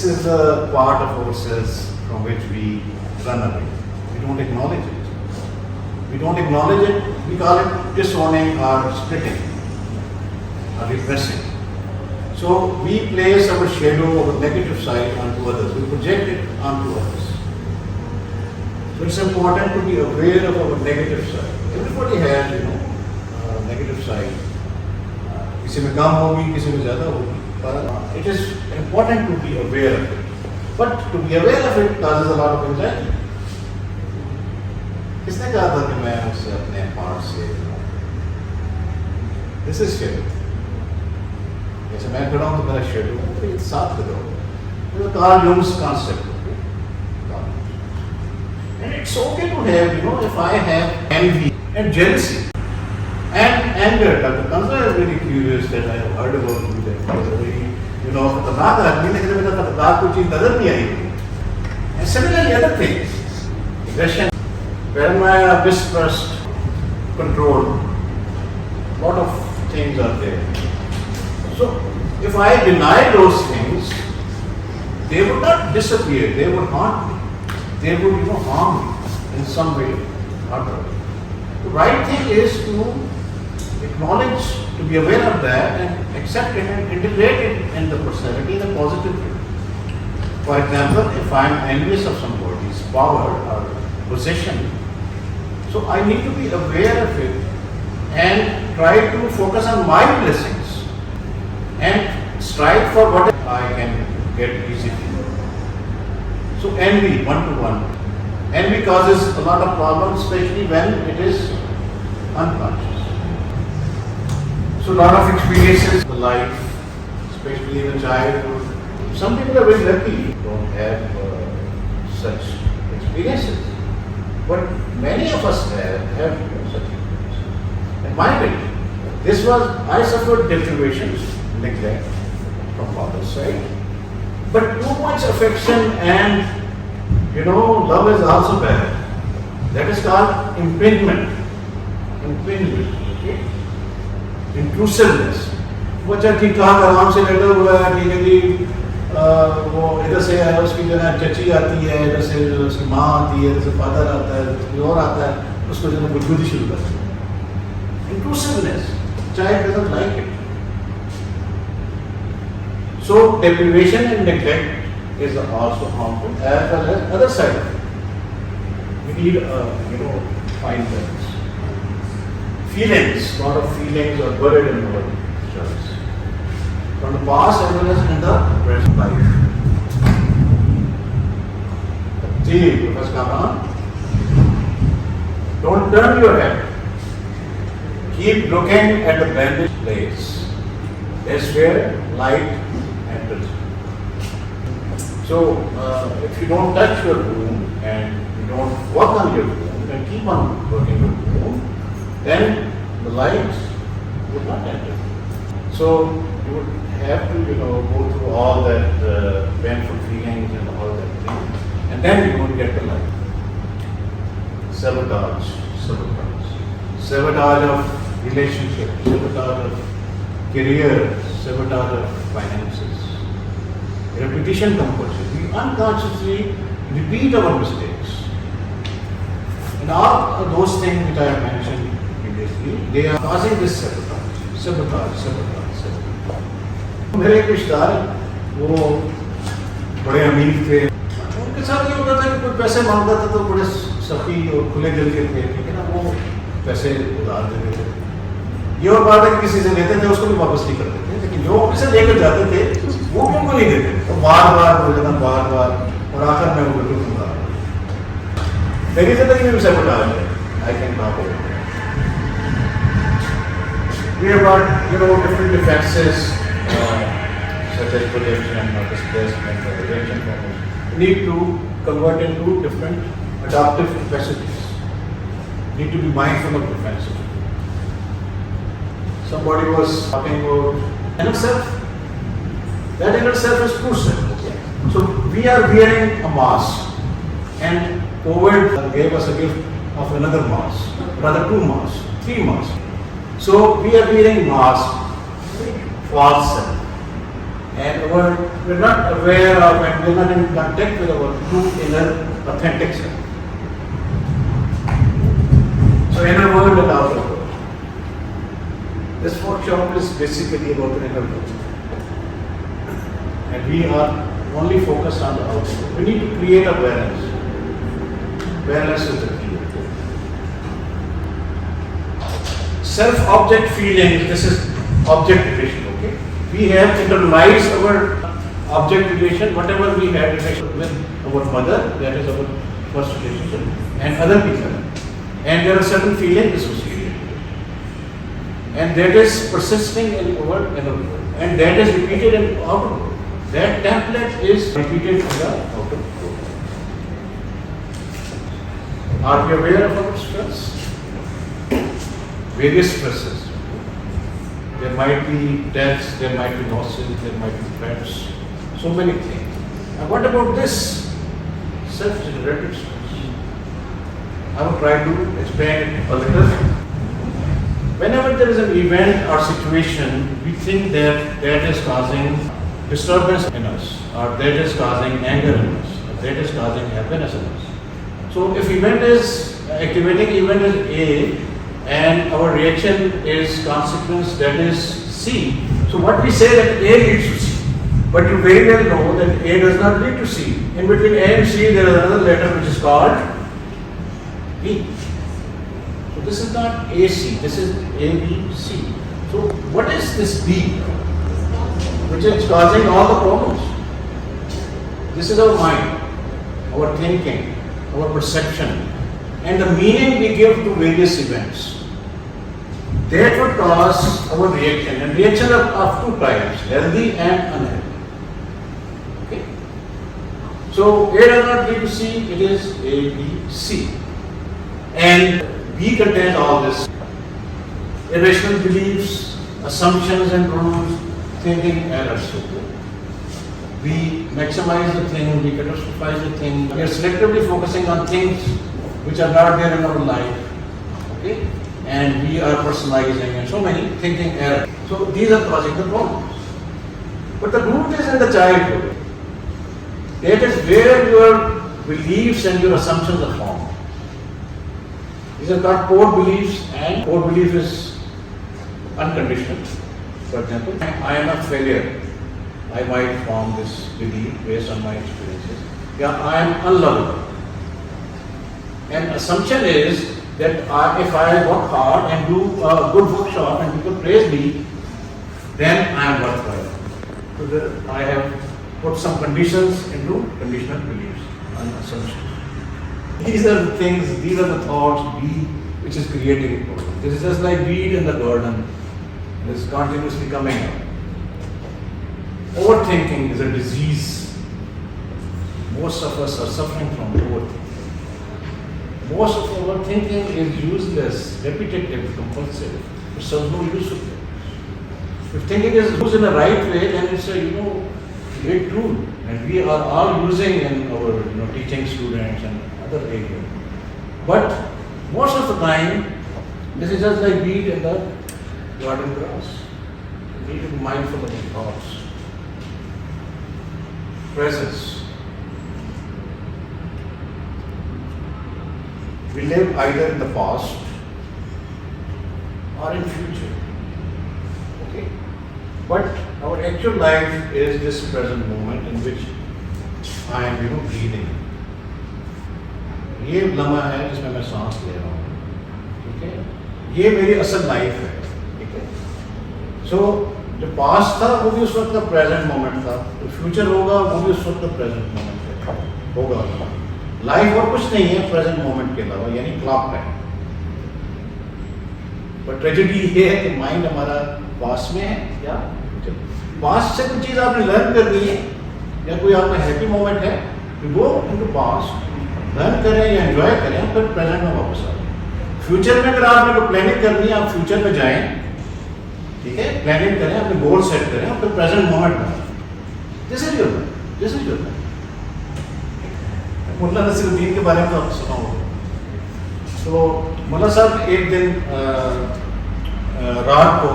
is a part of ourselves from which we run away. We don't acknowledge it. We don't acknowledge it, we call it disowning or splitting or repressing. So we place our shadow, our negative side onto others. We project it onto others. So it's important to be aware of our negative side. Everybody has, negative side. किसी में कम होगी, किसी में ज़्यादा होगी. But it is important to be aware of it. But to be aware of it causes a lot of anxiety. किसने कहा था कि मैं उससे अपने पार्ट से This is shadow. जैसे मैं खड़ा हूँ तो मेरा shadow है, साथ खड़ा हो. This is Carl Jung's concept. And it's okay to have, if I have envy and jealousy and anger. Dr. Kansa is very curious that I have heard about you that you are very, खतरनाक आदमी, लेकिन मुझे खतरनाक कोई चीज नजर नहीं आई. And similarly other things, aggression, paranoia, mistrust, control, lot of things are there. So if I deny those things, they would not disappear, they would haunt me. They would, harm me in some way or other. The right thing is to acknowledge, to be aware of that and accept it and integrate it in the personality in a positive way. For example, if I am envious of somebody's power or position, so I need to be aware of it and try to focus on my blessings and strive for what I can get easily. So envy, one-to-one. Envy causes a lot of problems, especially when it is unconscious. So a lot of experiences in life, especially in a childhood. Some people are very lucky, don't have such experiences. But many of us have such experiences. And my opinion, I suffered deprivations, neglect from father's side. But too much affection and, love is also bad. That is called impingement. Impingement, okay? Intrusiveness. बच्चा ठीक ठाक आराम से बैठा हुआ है, ठीक है जी, वो इधर से है, उसकी जो है चची आती है, इधर से उसकी माँ आती है, इधर से फादर आता है, कोई और आता है, उसको जो है बुद्धि शुरू करते हैं. Intrusiveness. Child doesn't like it. So deprivation and neglect is also harmful as well as other side of it. We need fine balance. Feelings, lot of feelings are buried in our chest. From the past as well as in the present life. Ji, Professor Kamran, don't turn your head. Keep looking at the bandaged place. That's where light enters. So, if you don't touch your wound and you don't work on your wound and keep on working your wound, then the light would not enter. So, you would have to, go through all that painful feelings and all that thing, and then you would get the light. Sabotage of relationship, sabotage of career, sabotage of finances, repetition compulsion. We unconsciously repeat our mistakes. And all those things which I have mentioned previously, they are causing this sabotage. मेरे एक रिश्तेदार वो बड़े अमीर थे. उनके साथ ये होता था कि कोई पैसे मांगता था तो बड़े सखी और खुले दिल के थे, ठीक है ना, वो पैसे उधार देते थे. ये और बात है कि किसी से लेते थे उसको भी वापस नहीं करते थे, लेकिन जो पैसे लेकर जाते थे वो क्यों को नहीं देते, तो बार बार और आखिर में वो बिल्कुल उधार. मेरी जिंदगी में भी sabotage है. I can talk about it. We have got different defenses such as projection or displacement or rejection from it. We need to convert into different adaptive capacities. We need to be mindful of defenses. Somebody was talking about inner self. That inner self is true self. So we are wearing a mask, and COVID gave us a gift of another mask, rather two masks, three masks. So we are wearing mask, false self. and we're not aware of and we're not in contact with our true inner authentic self. So inner world and outer world. This workshop is basically about the inner world. And we are only focused on the outer world. We need to create awareness. Awareness is the key. Self-object feeling, this is object relation, okay? We have internalized our object relation, whatever we had relation with our mother, that is our first relationship, and other people. And there are certain feelings associated with it. And that is persisting in our inner world. And that is repeated in outer world. That template is repeated in the outer world. Are we aware of our stress? Various stresses. There might be deaths, there might be losses, there might be threats, so many things. And what about this self-generated stress? I will try to explain it a little. Whenever there is an event or situation, we think that that is causing disturbance in us, or that is causing anger in us, or that is causing happiness in us. So if event is, activating event is A, and our reaction is consequence, that is C. So what we say that A leads to C, but you very well know that A does not lead to C. In between A and C there is another letter which is called B. So this is not AC, this is ABC. So what is this B which is causing all the problems? This is our mind, our thinking, our perception, and the meaning we give to various events. That would cause our reaction, and reaction are of two types, healthy and unhealthy. Okay? So A does not lead to C, it is A, B, C. And B contains all this. Irrational beliefs, assumptions and rules, thinking errors. We maximize the thing, we catastrophize the thing, we are selectively focusing on things which are not there in our life. Okay? And we are personalizing and so many thinking errors. So these are causing the problems. But the root is in the childhood. That is where your beliefs and your assumptions are formed. These are called core beliefs, and core belief is unconditional. For example, I am a failure. I might form this belief based on my experiences. Yeah, I am unlovable. And assumption is that if I work hard and do a good workshop and people praise me, then I am worthwhile. So I have put some conditions into conditional beliefs and assumptions. These are the things, these are the thoughts, which is creating a problem. This is just like weed in the garden. It is continuously coming up. Overthinking is a disease. Most of us are suffering from overthinking. Most of our thinking is useless, repetitive, compulsive. It serves no use of it. If thinking is used in the right way, then it's a great tool, and we are all using in our teaching students and other areas. But most of the time, this is just like weed in the garden grass. You need to be mindful of your thoughts. Presence. We live either in the past or in future. Okay? But our actual life is this present moment in which I am breathing. ये लम्हा है जिसमें मैं सांस ले रहा हूँ. ठीक है? ये मेरी असल लाइफ है. ठीक है? So जो पास्ट था वो भी उस वक्त का प्रेजेंट मोमेंट था. जो फ्यूचर होगा वो भी उस वक्त का प्रेजेंट मोमेंट होगा. लाइफ और कुछ नहीं है प्रेजेंट मोमेंट के अलावा, यानी क्लॉक टाइम. पर ट्रेजेडी ये है कि माइंड हमारा पास्ट में है या पास्ट से कोई चीज़ आपने लर्न करनी है या कोई आपका हैप्पी मोमेंट है, वो इनटू पास्ट लर्न करें या एंजॉय करें, फिर प्रेजेंट में वापस आ जाए. फ्यूचर में अगर आपने कोई प्लानिंग करनी है, आप फ्यूचर में जाएं, ठीक है, प्लानिंग करें, अपने गोल सेट करें, फिर प्रेजेंट मोमेंट में. This is your life, this is your life. Mulla Nasiruddin के बारे में तो आपने सुना होगा. तो मुल्ला साहब एक दिन रात को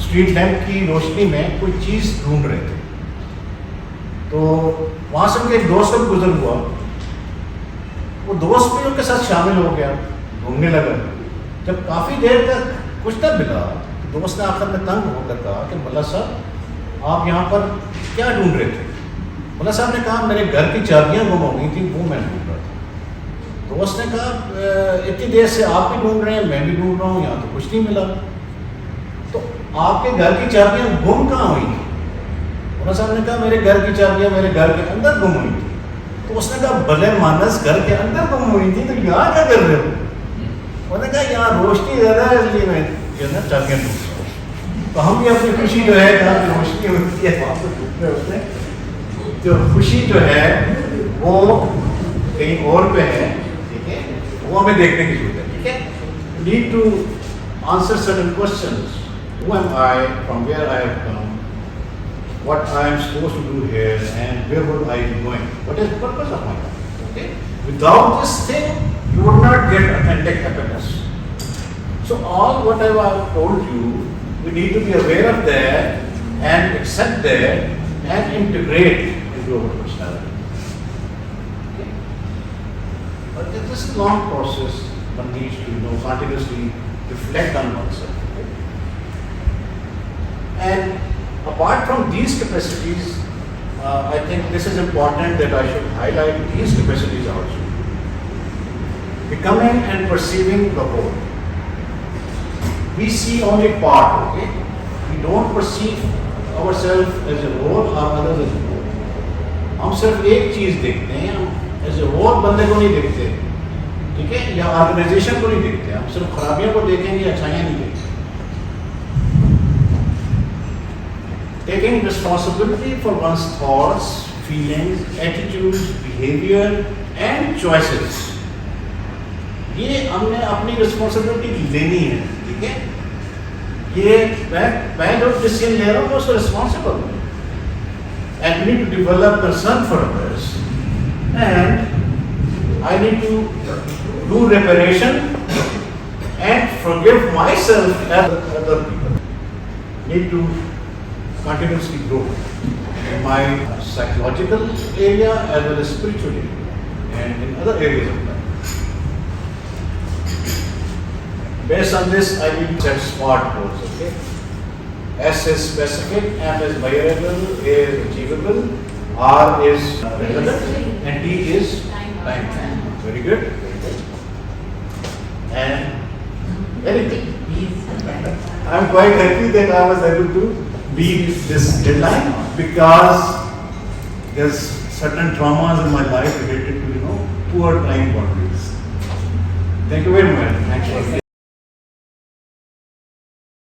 स्ट्रीट लैंप की रोशनी में कोई चीज़ ढूंढ रहे थे. तो वहाँ से उनके एक दोस्त का गुजर हुआ, वो दोस्त भी उनके साथ शामिल हो गया, घूमने लगा। जब काफ़ी देर तक कुछ न मिला तो दोस्त ने आखिर में तंग होकर कहा कि मल्ला साहब आप यहाँ पर क्या ढूंढ रहे थे? मल्ला साहब ने कहा मेरे घर की चाबियाँ गुम हो गई थी, वो मैं ढूंढ रहा था। दोस्त ने कहा इतनी देर से आप भी ढूंढ रहे हैं, मैं भी ढूंढ रहा हूँ, यहाँ तो कुछ नहीं मिला, तो आपके घर की चाबियाँ गुम कहाँ हुई थी? मल्ला साहब ने कहा मेरे घर की चाबियाँ मेरे घर के अंदर गुम हुई थी। तो उसने कहा भले मानस घर के अंदर गुम हुई थी तो यहाँ क्या कर रहे हो? उन्होंने कहा यहाँ रोशनी ज़्यादा है इसलिए मैं जो है ना चाबियाँ ढूंढ रहा हूँ। तो हम भी अपनी खुशी जो है जहाँ पे रोशनी होती है वहाँ पर ढूंढ रहे होते हैं। जो खुशी जो है वो कहीं और पे है, ठीक है, वो हमें देखने की जरूरत है, ठीक है। Need to answer certain questions, who am I, from where I have come, what I am supposed to do here, and where would I be going? What is the purpose of my life? Okay? Without this thing, you would not get authentic happiness. So all what I have told you, we need to be aware of that and accept that and integrate into our personality. Okay? But this is a long process. One needs to, continuously reflect on oneself. Okay? And apart from these capacities, I think this is important that I should highlight these capacities also. Becoming and perceiving the whole. We see only part, okay? We don't perceive ourselves as a whole or others as a whole. हम सिर्फ एक चीज देखते हैं, हम as a whole बंदे को नहीं देखते, ठीक है, या ऑर्गेनाइजेशन को नहीं देखते, हम सिर्फ खराबियों को देखेंगे, अच्छाइयाँ नहीं देखते। Taking responsibility for one's thoughts, feelings, attitudes, behavior and choices. ये हमने अपनी रिस्पॉन्सिबिलिटी लेनी है, ठीक है। ये मैं जो डिसीजन ले रहा हूँ उसको रिस्पॉन्सिबल हूँ। And we need to develop concern for others, and I need to do reparation and forgive myself and other people. Need to continuously grow in my psychological area as well as spiritual area and in other areas of life. Based on this, I will set SMART goals. Okay. S is specific, M is measurable, A is achievable, R is relevant, and T is time. Very good. And very good. I am quite happy that I was able to beat this deadline because there's certain traumas in my life related to poor time boundaries. Thank you very much. Thanks for